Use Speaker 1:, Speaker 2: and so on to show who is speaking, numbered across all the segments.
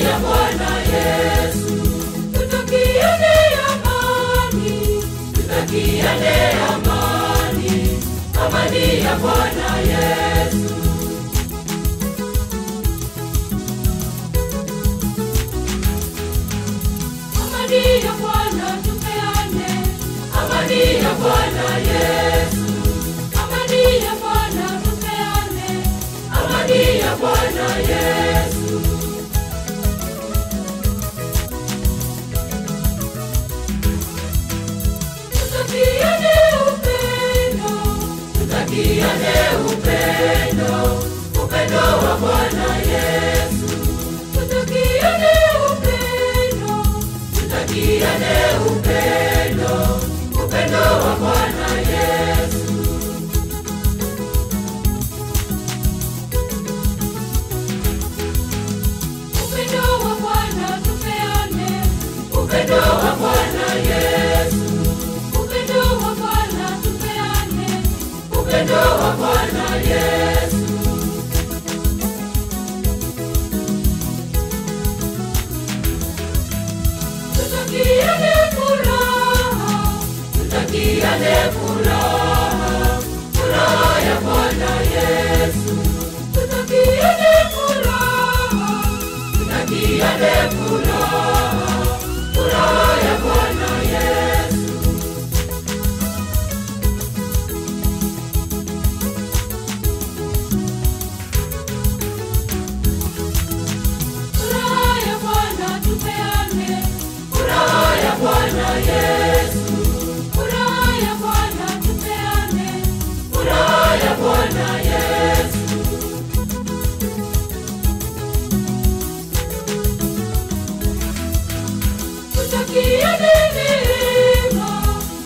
Speaker 1: ya Bwana Yesu. Tutakiane amani, tutakiane amani, amani ya Bwana Yesu. Amani ya Bwana tupeane, amani ya Bwana Yesu. Amani ya Bwana tupeane, amani ya Bwana Yesu. Tutakiane upendo, tutakiane upendo, upendo wa Bwana Yesu. Tutakiane upendo, tutakiane upendo, upendo wa Bwana Yesu. Upendo wa Bwana tupeane, upendo wa Bwana Yesu. Upendo wa Bwana tupeane, upendo wa Bwana Yesu. Tutakiane furaha, tutakiane furaha, furaha ya Bwana Yesu. Tutakiane furaha, tutakiane furaha, furaha ya Bwana Yesu. Furaha ya Bwana tupeane, furaha ya Bwana Yesu. Furaha ya Bwana tupeane, furaha ya Bwana Yesu. Tutakiane neema,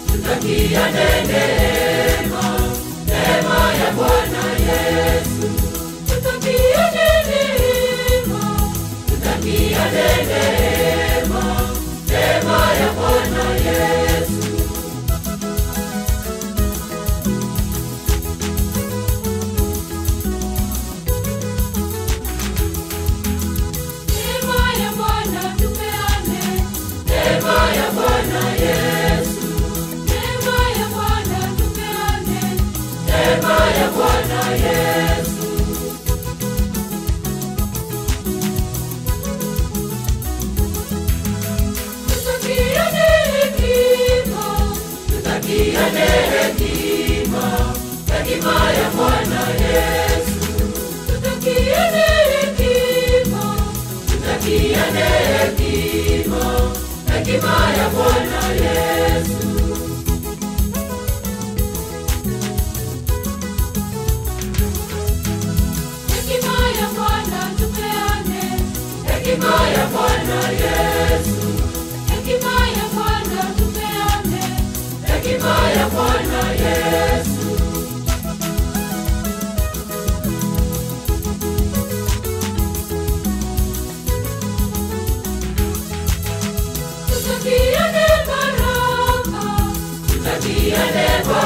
Speaker 1: tutakiane neema, neema ya Bwana Yesu. Tutakiane neema, tutakiane neema, neema ya Bwana Yesu. Neema ya Bwana tupeane, neema ya Bwana Yesu. Neema ya Bwana tupeane, neema ya Bwana Yesu. Tutakiane hekima, tutakiane hekima, hekima ya Bwana Yesu. Tutakiane hekima, tutakiane hekima, hekima ya Bwana Yesu. Hekima ya Bwana tupeane, hekima ya Bwana Yesu. Hekima ya Bwana tupeane, hekima ya Bwana Yesu. Tutakiane baraka, tutakiane baraka,